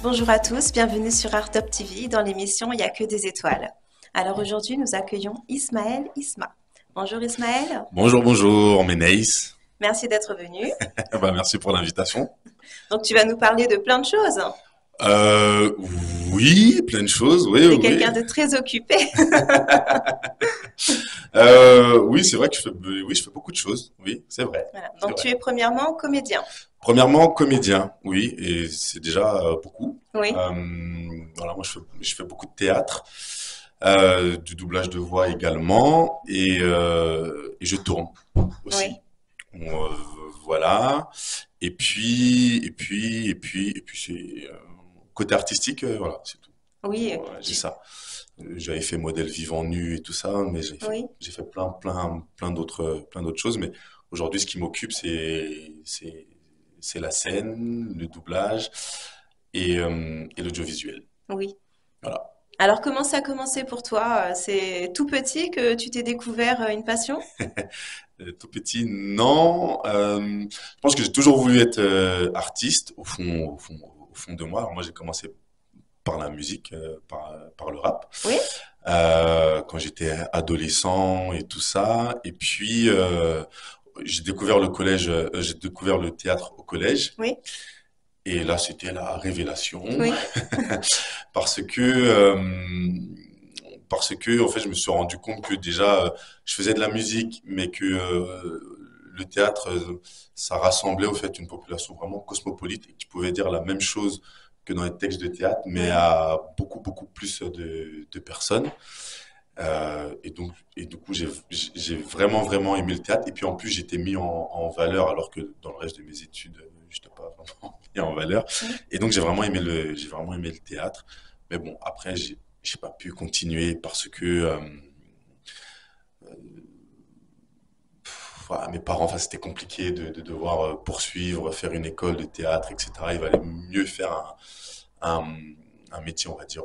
Bonjour à tous, bienvenue sur Art Top TV dans l'émission Il n'y a que des étoiles. Alors aujourd'hui, nous accueillons Ismaël Isma. Bonjour Ismaël, Bonjour, bonjour, Ménéis. merci d'être venu. Merci pour l'invitation. Donc tu vas nous parler de plein de choses. Euh, oui, plein de choses, oui, Tu es oui. quelqu'un de très occupé. Oui, c'est vrai que oui, je fais beaucoup de choses, oui, c'est vrai, Voilà. c'est Donc tu vrai. es premièrement comédien. Premièrement, comédien, oui, et c'est déjà beaucoup. Oui, Voilà, moi je fais beaucoup de théâtre, du doublage de voix également, et je tourne oui, aussi. Euh, voilà. Et puis, c'est côté artistique, voilà, c'est tout. oui, Ouais, j'ai ça. J'avais fait modèle vivant nu et tout ça, mais oui. j'ai fait plein d'autres choses. Mais aujourd'hui, ce qui m'occupe, c'est la scène, le doublage et l'audiovisuel. Oui. Voilà. Alors comment ça a commencé pour toi? C'est tout petit que tu t'es découvert une passion? Tout petit, non. Je pense que j'ai toujours voulu être artiste au fond de moi. Alors moi, j'ai commencé par la musique, par le rap, Oui, quand j'étais adolescent et tout ça. Et puis, j'ai découvert le théâtre au collège. oui, Et là, c'était la révélation oui, parce que en fait, je me suis rendu compte que déjà, je faisais de la musique, mais que le théâtre, ça rassemblait au fait une population vraiment cosmopolite et qui pouvait dire la même chose que dans les textes de théâtre, mais oui. à beaucoup plus de personnes. Et du coup, j'ai vraiment aimé le théâtre. Et puis en plus, j'étais mis en valeur, alors que dans le reste de mes études, je n'étais pas vraiment mis en valeur. Oui. Et donc, j'ai vraiment aimé le théâtre. Mais bon, après, j'ai pas pu continuer parce que voilà, mes parents, enfin, c'était compliqué de devoir poursuivre, faire une école de théâtre, etc. Il valait mieux faire un, un métier, on va dire,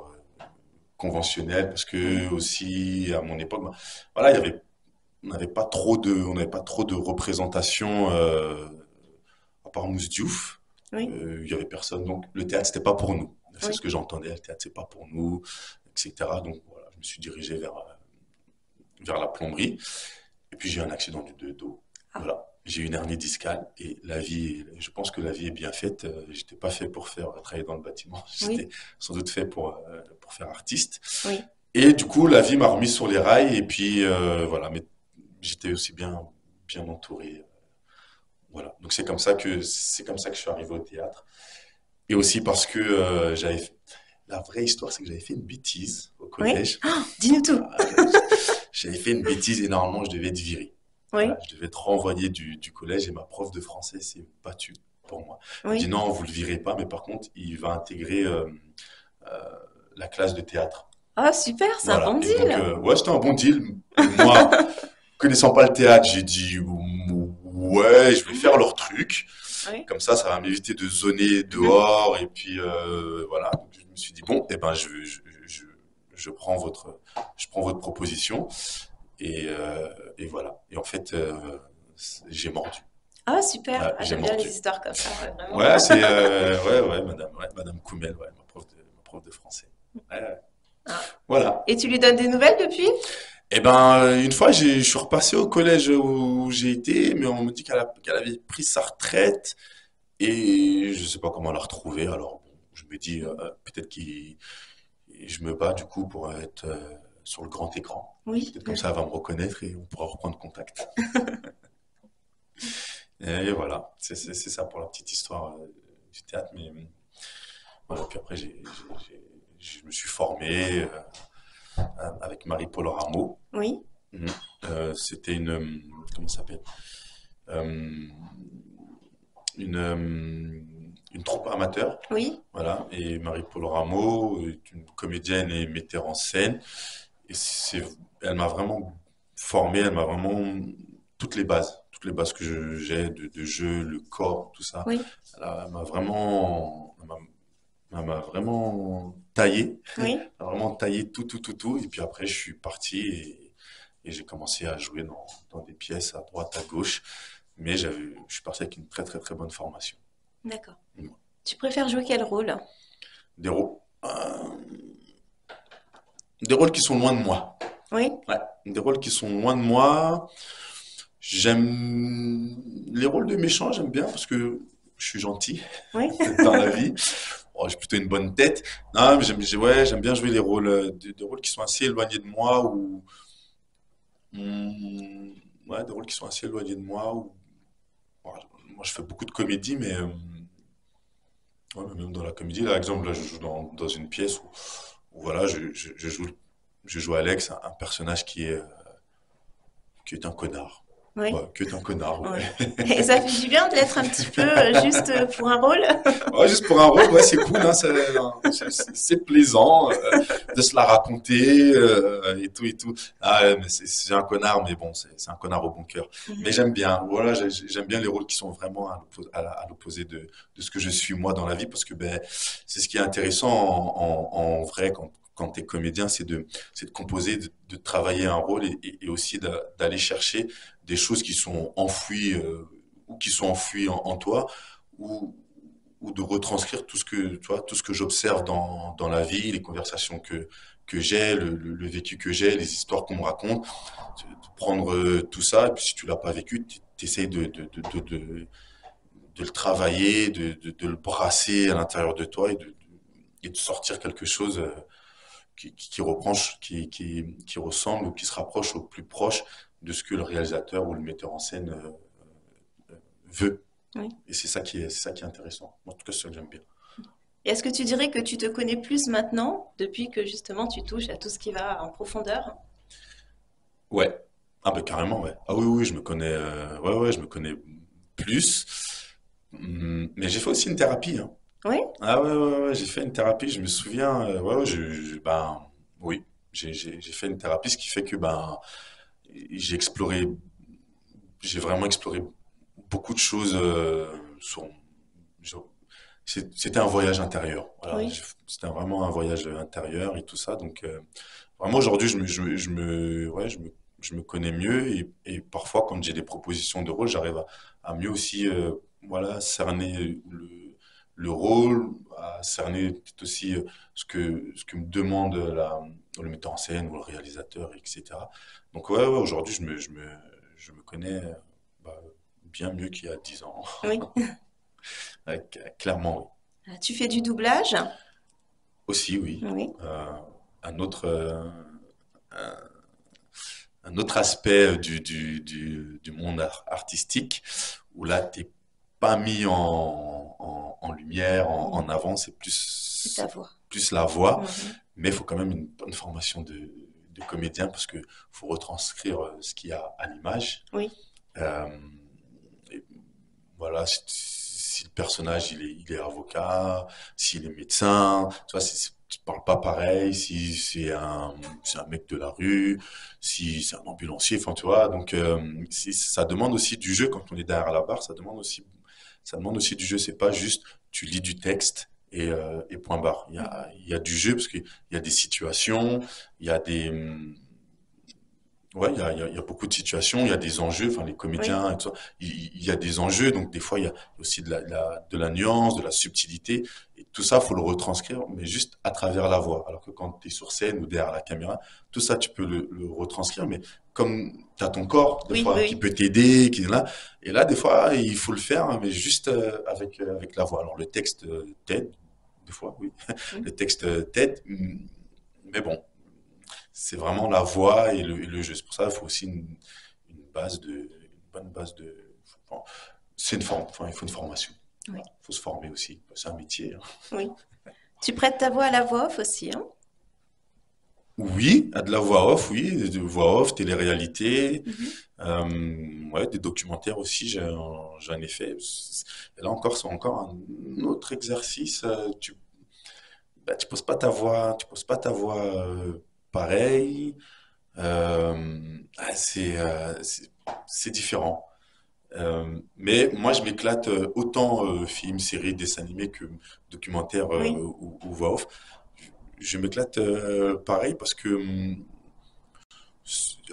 conventionnel, parce que aussi, à mon époque, bah, voilà, on n'avait pas trop de représentation, à part Mousse Diouf. Oui, Il y avait personne. Donc, le théâtre, c'était pas pour nous. C'est oui. ce que j'entendais. Le théâtre, c'est pas pour nous, etc. Donc, voilà, je me suis dirigé vers la plomberie. Et puis, j'ai eu un accident de dos. Ah, Voilà. J'ai eu une hernie discale et je pense que la vie est bien faite. J'étais pas fait pour travailler dans le bâtiment. oui, J'étais sans doute fait pour faire artiste. oui. Et du coup, la vie m'a remis sur les rails et puis voilà, mais j'étais aussi bien entouré. Voilà. Donc c'est comme ça que je suis arrivé au théâtre. Et aussi parce que la vraie histoire, c'est que j'avais fait une bêtise au Oui. collège. Ah, dis-nous tout. J'avais fait une bêtise et normalement je devais être viré. Oui, Voilà, je devais être renvoyé du collège et ma prof de français s'est battue pour moi. Elle dit oui. non, vous le virez pas, mais par contre, il va intégrer euh, la classe de théâtre. Oh, super, c'est un Voilà. bon Et donc, deal. ouais, c'était un bon deal. Et moi, connaissant pas le théâtre, j'ai dit ouais, je vais faire Mhm. leur truc. Oui, Comme ça va m'éviter de zoner mhm. dehors. Et puis voilà. Donc, je me suis dit bon, eh ben je je prends votre proposition et voilà. Et en fait, j'ai mordu. Ah, super. Ouais, Ah, j'ai j'aime bien les mordu. histoires comme ça, ouais, vraiment. Ouais, c'est Madame Koumel, ouais, ma prof de français. Ouais, ouais. Ah. Voilà. Et tu lui donnes des nouvelles depuis? Eh ben, une fois, je suis repassé au collège où j'ai été, mais on me dit qu'elle avait pris sa retraite et je sais pas comment la retrouver. Alors, bon, je me dis peut-être que je me bats du coup pour être sur le grand écran. Oui. Peut-être comme ça, elle va me reconnaître et on pourra reprendre contact. Et voilà, c'est ça pour la petite histoire du théâtre. Mais voilà, puis après, je me suis formé avec Marie-Paul Rameau. Oui. Mhm. C'était comment ça s'appelle? Euh, une troupe amateur, Oui. voilà. Et Marie-Paul Rameau est une comédienne et metteur en scène. Et elle m'a vraiment formé, elle m'a vraiment toutes les bases que j'ai de jeu, le corps, tout ça. Oui. Elle m'a vraiment taillé, elle Oui. m'a vraiment taillé tout. Et puis après, je suis parti et j'ai commencé à jouer dans des pièces à droite, à gauche. Mais je suis parti avec une très bonne formation. D'accord. Mm. Tu préfères jouer quel rôle? Des rôles, des rôles qui sont loin de moi. Oui, Ouais, des rôles qui sont loin de moi. J'aime les rôles de méchants, j'aime bien parce que je suis gentil oui. dans la vie. Oh, j'ai plutôt une bonne tête. Non, mais ouais, j'aime bien jouer les rôles, des rôles qui sont assez éloignés de moi ou ouais, des rôles qui sont assez éloignés de moi. Bon, moi, je fais beaucoup de comédie, mais ouais, mais même dans la comédie, là, par exemple, là, je joue dans une pièce où voilà, je joue Alex, un personnage qui est un connard. Oui, Ouais, qui est un connard, ouais. oui. Et ça fait du bien de l'être un petit peu juste pour un rôle. Ouais, juste pour un rôle, ouais, c'est cool, hein, c'est plaisant de se la raconter et tout et tout. Ah, ouais, mais c'est un connard, mais bon, c'est un connard au bon cœur. Mais Mhm. j'aime bien, voilà, j'aime bien les rôles qui sont vraiment à l'opposé de ce que je suis moi dans la vie, parce que ben, c'est ce qui est intéressant en vrai quand tu es comédien, c'est de composer, de travailler un rôle et aussi d'aller chercher des choses qui sont enfouies ou qui sont enfouies en toi ou, ou de retranscrire tout ce que, tu vois, tout ce que j'observe dans la vie, les conversations que j'ai, le vécu que j'ai, les histoires qu'on me raconte, de prendre tout ça, et puis si tu l'as pas vécu, tu essayes de le travailler, de le brasser à l'intérieur de toi et de sortir quelque chose qui reproche, qui ressemble ou qui se rapproche au plus proche de ce que le réalisateur ou le metteur en scène veut. Oui. Et c'est ça qui est intéressant. Moi, en tout cas, c'est ça que j'aime bien. Et est-ce que tu dirais que tu te connais plus maintenant, depuis que justement tu touches à tout ce qui va en profondeur? Ouais. Ah ben carrément, ouais. Ah oui, oui, je me connais, ouais, ouais, je me connais plus. Mais j'ai fait aussi une thérapie, hein. Oui? Ah ouais, ouais, ouais, j'ai fait une thérapie, je me souviens, ouais, ouais, ben, oui, j'ai fait une thérapie, ce qui fait que, ben, j'ai exploré, j'ai vraiment exploré beaucoup de choses sur, sur- c'était un voyage intérieur. Voilà, Oui. c'était vraiment un voyage intérieur et tout ça. Donc, vraiment, aujourd'hui, ouais, je me connais mieux et parfois, quand j'ai des propositions de rôle, j'arrive à mieux aussi, voilà, cerner le rôle, à cerner peut-être aussi ce que me demande le metteur en scène ou le réalisateur, etc. Donc, ouais, ouais, aujourd'hui, je me connais bah, bien mieux qu'il y a 10 ans. Oui. Ouais, clairement, oui. Tu fais du doublage? Aussi, oui. Oui. Euh, un autre, un autre aspect du monde artistique où là, t'es pas mis en lumière, en Mhm. avant, C'est ta voix. plus la voix, Mhm. mais il faut quand même une bonne formation de comédien parce que faut retranscrire ce qu'il y a à l'image. Oui. Euh, et voilà, si le personnage il est avocat, s'il est médecin, tu vois, tu parles pas pareil, si c'est un mec de la rue, si c'est un ambulancier, enfin tu vois, donc ça demande aussi du jeu quand on est derrière la barre, ça demande aussi du jeu, c'est pas juste tu lis du texte et point barre. Mhm. Il y a du jeu parce qu'il y a des situations, il y a des ouais, il y a beaucoup de situations, il y a des enjeux, enfin les Oui. comédiens et tout ça, il y a des enjeux, donc des fois il y a aussi de la nuance, de la subtilité, et tout ça, faut le retranscrire, mais juste à travers la voix. Alors que quand tu es sur scène ou derrière la caméra, tout ça, tu peux le retranscrire, mais comme tu as ton corps, des Oui, fois, qui oui. peut t'aider, qui est là, et là, des fois, il faut le faire, hein, mais juste avec la voix. Alors le texte t'aide, des fois, oui, Oui. le texte t'aide, mais bon, c'est vraiment la voix et le jeu. C'est pour ça qu'il faut aussi une une bonne base de. Enfin, c'est une forme. Enfin, il faut une formation. Oui. Voilà. Il faut se former aussi. C'est un métier, hein. Oui. Tu prêtes ta voix à la voix off aussi, hein? Oui, à de la voix off, oui, de voix off, télé-réalité, Mhm. ouais, des documentaires aussi, j'en ai fait. Et là encore, c'est encore un autre exercice. Bah, tu poses pas ta voix pareil. Ah, c'est différent. Mais moi, je m'éclate autant films, séries, dessins animés que documentaires Oui. ou voix off. Je m'éclate pareil parce que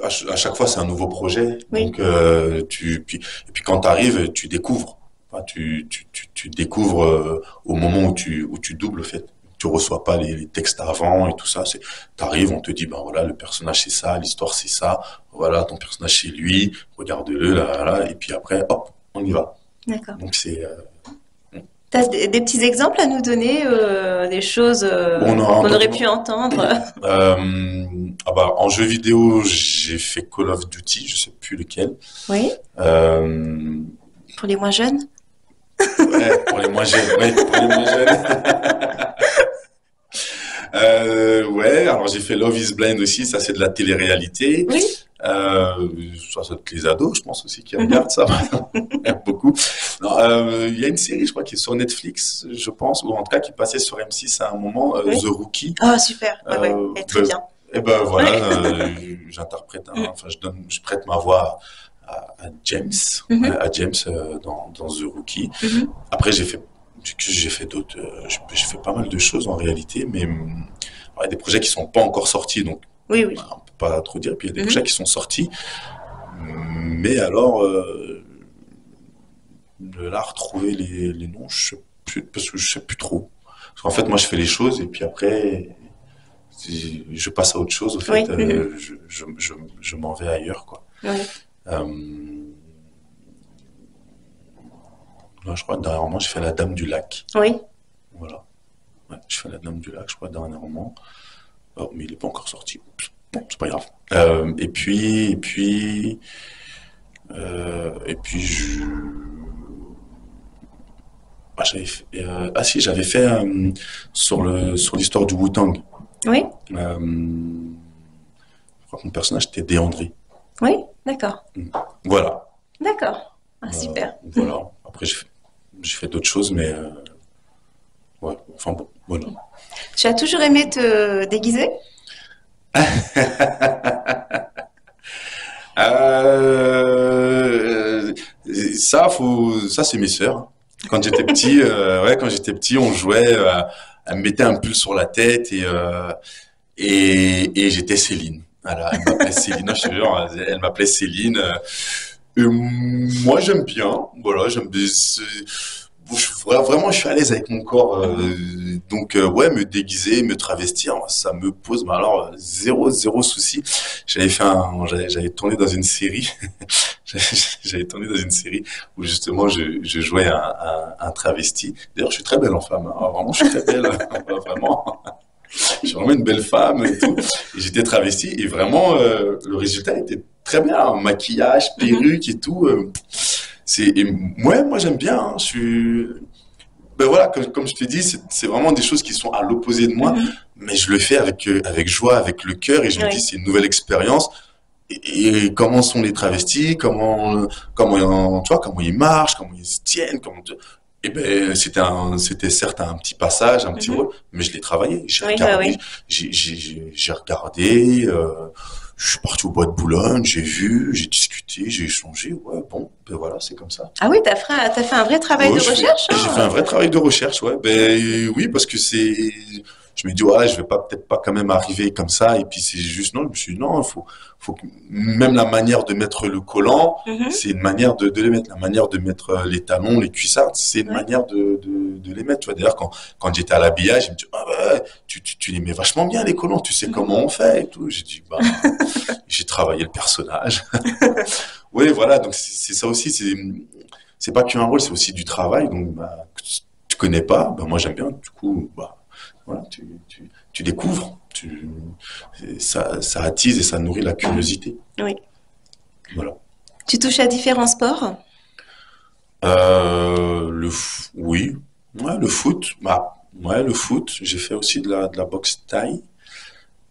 à chaque fois, c'est un nouveau projet. Oui. Donc, et puis quand tu arrives, tu découvres. Enfin, tu découvres au moment où tu doubles, en fait. tu reçois pas les textes avant et tout ça. T'arrives, on te dit, ben voilà, le personnage c'est ça, l'histoire c'est ça, voilà, ton personnage c'est lui, regarde-le, là, là, et puis après, hop, on y va. D'accord. Donc c'est, T'as des petits exemples à nous donner, des choses on a qu'on aurait entendu. pu entendre? Ah bah, en jeu vidéo, j'ai fait Call of Duty, je sais plus lequel. Oui, Euh, pour les moins jeunes? ouais, pour les moins jeunes, ouais, pour les moins jeunes. Ouais, alors j'ai fait Love is Blind aussi, ça c'est de la télé-réalité. Oui. Ça c'est les ados, je pense aussi, qui Mhm. regardent ça. Il y a beaucoup. Non, il y a une série, je crois, qui est sur Netflix, je pense, ou en tout cas qui passait sur M6 à un moment, Oui. The Rookie. Oh, super. Ouais, ouais. Euh, Elle est très ben, bien. et ben voilà, Ouais. j'interprète, Mm. enfin je prête ma voix à James, Mhm. à James dans The Rookie. Mhm. Après j'ai fait d'autres, j'ai fait pas mal de choses en réalité, mais ouais, des projets qui sont pas encore sortis, donc Oui, oui. bah, on peut pas trop dire. Puis il y a des projets Mhm. qui sont sortis, mais alors de là retrouver les noms, je sais plus, parce que je sais plus trop. Parce qu'en fait moi je fais les choses et puis après je passe à autre chose. Au Oui. fait, Mhm. je m'en vais ailleurs, quoi. Oui. Euh, Là, je crois dernièrement, je fais La Dame du Lac. Oui. Voilà. Ouais, je fais La Dame du Lac, je crois dernièrement. Oh, mais il n'est pas encore sorti. Bon, c'est pas grave. Et puis ah si, j'avais fait sur l'histoire du Wu-Tang. Oui. Je crois que mon personnage était Déandré. Oui. D'accord. Voilà. D'accord. Ah, super. Voilà. Après, j'ai fait d'autres choses, mais ouais. Enfin bon, voilà. Tu as toujours aimé te déguiser? Euh, ça c'est mes sœurs. Quand j'étais petit, on jouait, elle me mettait un pull sur la tête et j'étais Céline. Voilà, elle m'appelait Céline. Non, je te jure, elle m'appelait Céline. Moi, j'aime bien. Voilà, j'aime bien. Vraiment, je suis à l'aise avec mon corps. Donc, ouais, me déguiser, me travestir, ça me pose, mais alors, zéro souci. J'avais tourné dans une série. J'avais tourné dans une série où justement je jouais un travesti. D'ailleurs, je suis très belle en femme, hein. Vraiment, je suis très belle. Vraiment. Je suis vraiment une belle femme et tout. Et j'étais travesti et vraiment, le résultat était très bien. Maquillage, Mhm. perruque et tout. Ouais, moi j'aime bien, hein. Ben voilà, comme je te dis, c'est vraiment des choses qui sont à l'opposé de moi, Mhm. mais je le fais avec joie, avec le cœur, et je me dis Oui. c'est une nouvelle expérience. Et comment sont les travestis, tu vois, comment ils marchent, comment ils se tiennent, et ben c'était certes un petit passage, un petit Mhm. rôle, mais je l'ai travaillé, j'ai Oui, oui, regardé, oui. j'ai regardé, je suis parti au bois de Boulogne, j'ai vu, j'ai discuté, j'ai échangé, ouais, bon, ben voilà, c'est comme ça. Ah oui, t'as fait un vrai travail Ouais, de recherche, j'ai fait un hein? vrai travail de recherche, ouais. Ben oui, parce que je me dis ouais, je vais pas peut-être pas quand même arriver comme ça. Et puis c'est juste non, je me suis dit non, même la manière de mettre le collant, Mhm. c'est une manière de les mettre. La manière de mettre les talons, les cuissardes, c'est une Oui. manière de les mettre. Tu vois, d'ailleurs quand j'étais à l'habillage, je me dis ah ouais, tu les mets vachement bien les collants, tu sais Mhm. comment on fait et tout. J'ai dit bah j'ai travaillé le personnage. Oui, voilà, donc c'est ça aussi, c'est pas qu'un rôle, c'est aussi du travail. Donc, bah, tu connais pas, bah, moi j'aime bien. Du coup, bah, voilà, tu découvres. Ça attise et ça nourrit la Mhm. curiosité. Oui. Voilà. Tu touches à différents sports? Oui, ouais, le foot, bah, ouais, le foot. J'ai fait aussi de la boxe thaï.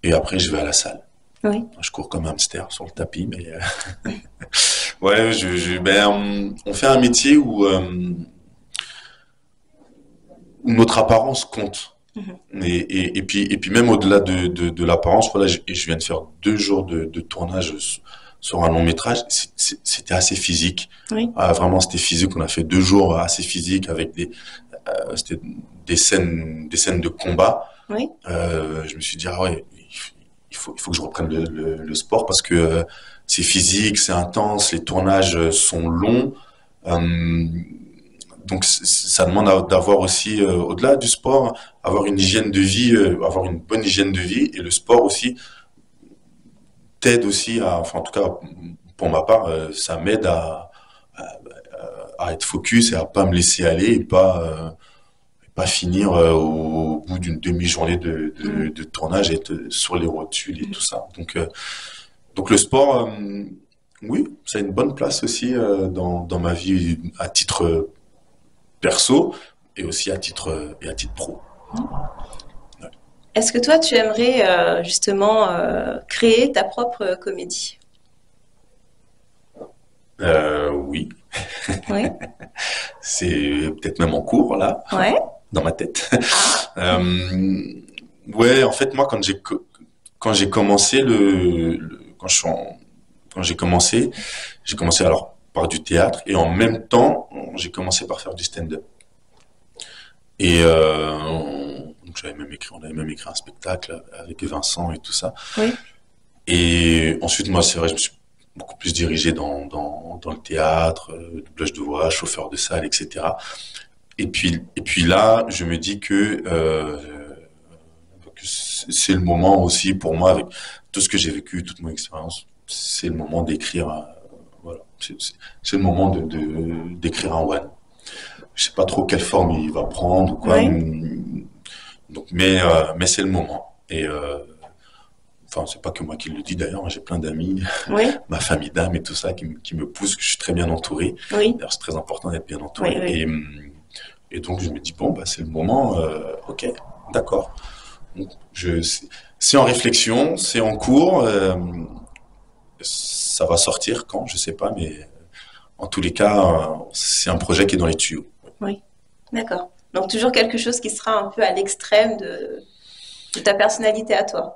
Et après, je vais à la salle. Oui. Je cours comme un hamster sur le tapis, mais ouais, ben, on fait un métier où notre apparence compte. Mhm. Et puis même au-delà de l'apparence, voilà, je viens de faire 2 jours de tournage sur un long métrage. C'était assez physique. Oui. Ah, vraiment, c'était physique. On a fait 2 jours assez physiques avec c'était des scènes de combat. Oui. Je me suis dit, ah ouais, il faut que je reprenne le sport parce que c'est physique, c'est intense, les tournages sont longs. Euh, donc ça demande d'avoir aussi, au-delà du sport, avoir une hygiène de vie, avoir une bonne hygiène de vie. Et le sport aussi t'aide aussi à, enfin en tout cas pour ma part, ça m'aide à être focus et à pas me laisser aller et pas finir au bout d'une demi-journée de tournage et être sur les rotules et tout ça. Donc le sport, oui, ça a une bonne place aussi dans ma vie à titre perso et aussi à titre pro. Ouais. Est-ce que toi, tu aimerais justement créer ta propre comédie? Oui, Oui. c'est peut-être même en cours là, Ouais. dans ma tête. Ah. Ouais, en fait, moi, quand j'ai commencé quand j'ai commencé alors par du théâtre et en même temps, j'ai commencé par faire du stand-up. Et donc on avait même écrit un spectacle avec Vincent et tout ça. Oui. Et ensuite, moi, c'est vrai, je me suis beaucoup plus dirigé dans le théâtre, doublage de voix, chauffeur de salle, etc. Et puis là, je me dis que c'est le moment aussi pour moi, avec tout ce que j'ai vécu, toute mon expérience, c'est le moment d'écrire, voilà, c'est le moment d'écrire un one. Je sais pas trop quelle forme il va prendre ou quoi, Oui. donc, mais c'est le moment. Et enfin, c'est pas que moi qui le dis d'ailleurs, j'ai plein d'amis, Oui. ma famille d'âme et tout ça qui me pousse, que je suis très bien entouré. Oui. D'ailleurs, c'est très important d'être bien Oui. entouré. Oui. Et donc, je me dis, bon, bah, c'est le moment, ok, d'accord. Donc, c'est en réflexion, c'est en cours, ça va sortir quand, je sais pas, mais en tous les cas, c'est un projet qui est dans les tuyaux. Oui. D'accord. Donc toujours quelque chose qui sera un peu à l'extrême de ta personnalité à toi.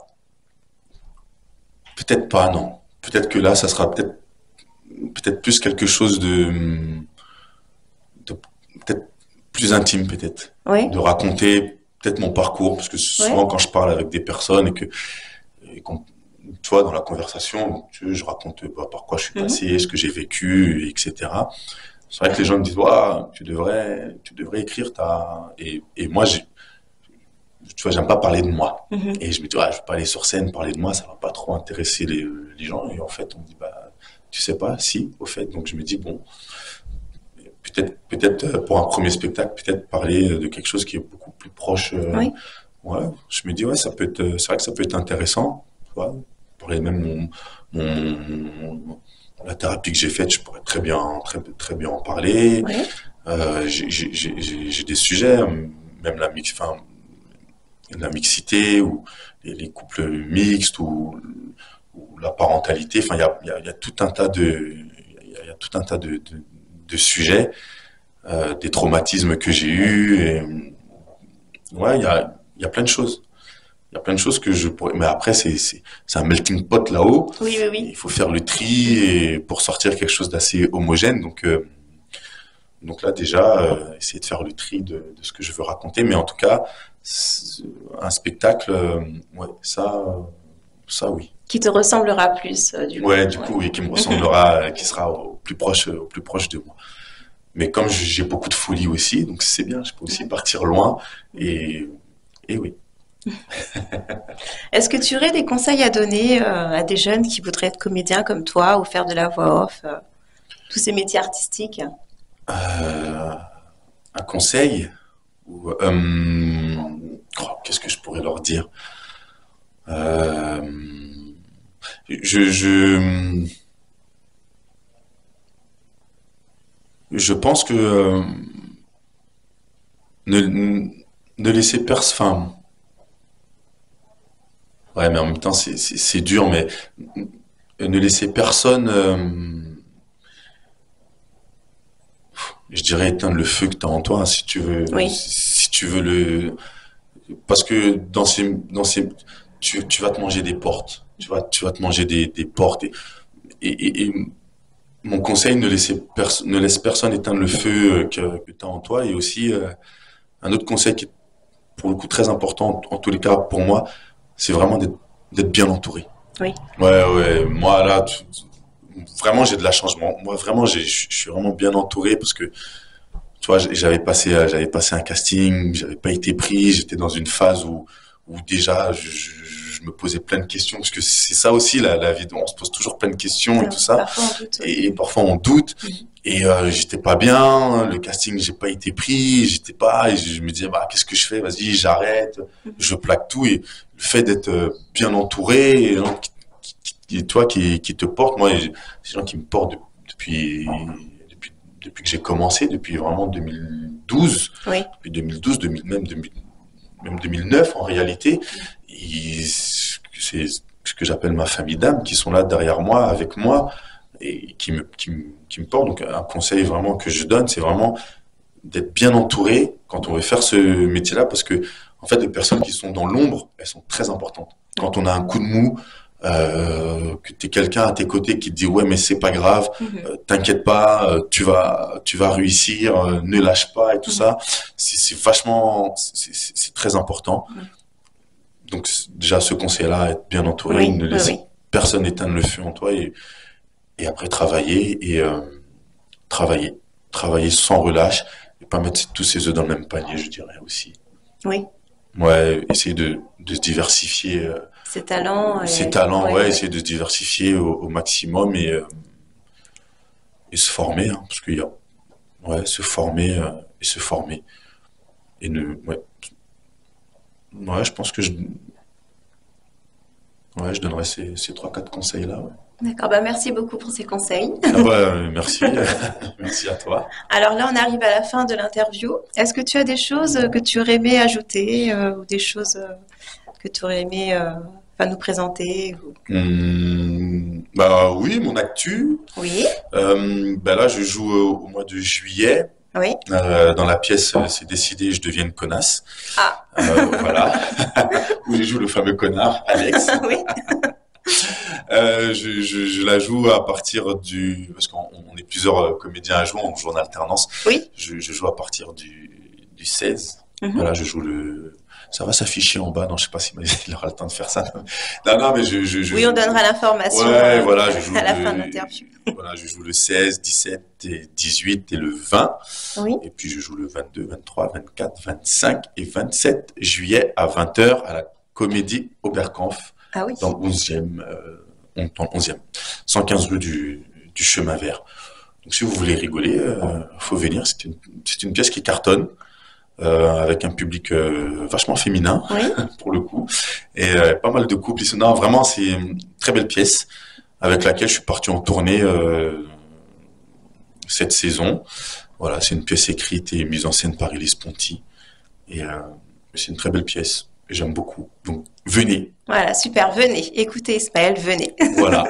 Peut-être pas, non. Peut-être que là, ça sera peut-être plus quelque chose de peut-être plus intime, peut-être. Oui. De raconter peut-être mon parcours, parce que Oui. souvent quand je parle avec des personnes et tu vois, dans la conversation, je raconte par quoi je suis Mhm. passé, ce que j'ai vécu, etc. C'est vrai que les gens me disent, ouais, tu devrais écrire et moi, tu vois, j'aime pas parler de moi. Mhm. Et je me dis, ouais, je vais pas aller sur scène parler de moi, ça va pas trop intéresser les gens. Et en fait, on me dit, bah, tu sais pas, si, au fait. Donc je me dis, bon, peut-être pour un premier spectacle, peut-être parler de quelque chose qui est beaucoup plus proche. Oui. Ouais, je me dis, ouais, c'est vrai que ça peut être intéressant. Tu vois, parler même la thérapie que j'ai faite, je pourrais très bien en parler. Oui. J'ai des sujets, même enfin, la mixité ou les couples mixtes ou la parentalité. Enfin, il y a tout un tas il y a tout un tas de sujets, des traumatismes que j'ai eus. Et, ouais, il y a plein de choses. Il y a plein de choses que je pourrais. Mais après, c'est un melting pot là-haut. Oui. Oui. Oui. Il faut faire le tri et pour sortir quelque chose d'assez homogène. Donc là, déjà, essayer de faire le tri de ce que je veux raconter. Mais en tout cas, un spectacle, ouais, ça, oui. Qui te ressemblera plus, du coup. Ouais, du Ouais. coup, et qui me ressemblera, qui sera au plus proche de moi. Mais comme j'ai beaucoup de folie aussi, donc c'est bien, je peux aussi partir loin. Et, et oui. Est-ce que tu aurais des conseils à donner à des jeunes qui voudraient être comédiens comme toi ou faire de la voix off, tous ces métiers artistiques? Euh, un conseil qu'est-ce que je pourrais leur dire? Euh, je, je, je pense que ne, ne laisser personne. Enfin, ouais, mais en même temps, c'est dur, mais ne laisser personne, je dirais, éteindre le feu que tu as en toi, hein, si tu veux, Oui. si tu veux parce que tu vas te manger des portes. Tu vas te manger des portes. Et mon conseil, ne laisse personne éteindre le feu que tu as en toi. Et aussi, un autre conseil qui est pour le coup très important, en tous les cas pour moi, c'est vraiment d'être bien entouré. Oui. Ouais, ouais. Moi, là, vraiment, j'ai de la chance. Moi, vraiment, je suis vraiment bien entouré parce que, tu tu vois, j'avais passé un casting, j'avais pas été pris, j'étais dans une phase où déjà je me posais plein de questions, parce que c'est ça aussi la vie, on se pose toujours plein de questions et tout ça, Parfois on doute. et parfois on doute, Mhm. et j'étais pas bien, le casting j'ai pas été pris, j'étais pas, et je me disais bah qu'est-ce que je fais, vas-y j'arrête, je plaque tout, et le fait d'être bien entouré, et les gens toi qui te portent, moi ces gens qui me portent depuis depuis que j'ai commencé, depuis vraiment 2012, Oui, depuis 2012, même 2009 en réalité. C'est ce que j'appelle ma famille d'âmes qui sont là derrière moi, avec moi, et qui me portent. Donc un conseil vraiment que je donne, c'est vraiment d'être bien entouré quand on veut faire ce métier-là, parce que en fait, les personnes qui sont dans l'ombre, elles sont très importantes. Quand on a un coup de mou, que tu es quelqu'un à tes côtés qui te dit ouais mais c'est pas grave, mhm, t'inquiète pas, tu vas réussir, ne lâche pas et tout mhm, ça, c'est vachement, c'est très important. mhm. Donc déjà ce conseil-là, être bien entouré, Oui, ne oui, oui. laisser personne éteindre le feu en toi, et après travailler, travailler, travailler sans relâche, et pas mettre tous ses œufs dans le même panier, je dirais aussi. Oui, Ouais, essayer de se diversifier, ses talents ses et talents, oui, ouais, oui. essayer de se diversifier au maximum, et se former, hein, parce qu'il y a, ouais, se former, et se former. Et ouais, ouais, je pense que ouais, je donnerais ces 3-4 conseils-là, ouais. D'accord, bah merci beaucoup pour ces conseils. Ah bah, merci, merci à toi. Alors là, on arrive à la fin de l'interview. Est-ce que tu as des choses que tu aurais aimé ajouter ou des choses que tu aurais aimé enfin, nous présenter Bah oui, mon actu. Oui, Bah là, je joue au mois de juillet. oui. Dans la pièce, c'est décidé, je deviens une connasse. Ah, Voilà. Où je joue le fameux connard, Alex. oui, Je la joue à partir parce qu'on est plusieurs comédiens à jouer, on joue en alternance. oui. Je joue à partir du 16. Mhm. Voilà, ça va s'afficher en bas. Non, je sais pas si il aura le temps de faire ça. Non, non, mais je Oui, on joue. donnera l'information Ouais, voilà, je joue à la fin de l'interview. voilà, je joue le 16, 17 et 18 et le 20. Oui. Et puis je joue le 22, 23, 24, 25 et 27 juillet à 20 h à la Comédie Oberkampf Ah oui. dans le 11e, dans le 11e, 115 rue du Chemin Vert. Donc si vous voulez rigoler, faut venir. C'est une pièce qui cartonne, avec un public vachement féminin Oui. pour le coup, et pas mal de couples. Non, vraiment, c'est une très belle pièce avec laquelle je suis parti en tournée cette saison. Voilà, c'est une pièce écrite et mise en scène par Elise Ponty, et c'est une très belle pièce. Et j'aime beaucoup. Donc venez, Voilà, super. Venez. Écoutez, Ismaël, venez. voilà.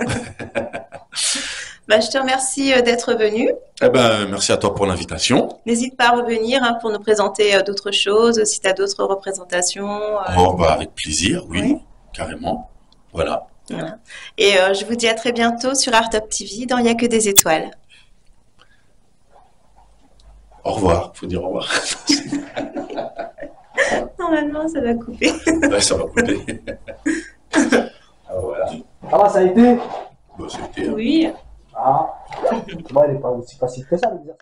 Bah, je te remercie d'être venu. Eh ben, merci à toi pour l'invitation. N'hésite pas à revenir hein, pour nous présenter d'autres choses, si tu as d'autres représentations. Oh, bah, avec plaisir, oui, Oui. carrément. Voilà. Voilà. Et je vous dis à très bientôt sur Art Up TV dans Il n'y a que des étoiles. Au revoir. Faut dire au revoir. Normalement, ça va couper. Ouais, ça va couper. Ah, voilà. Ça va, ça a été? Bon, c'était, Oui. Ah, moi, elle n'est pas aussi facile que ça, l'exercice.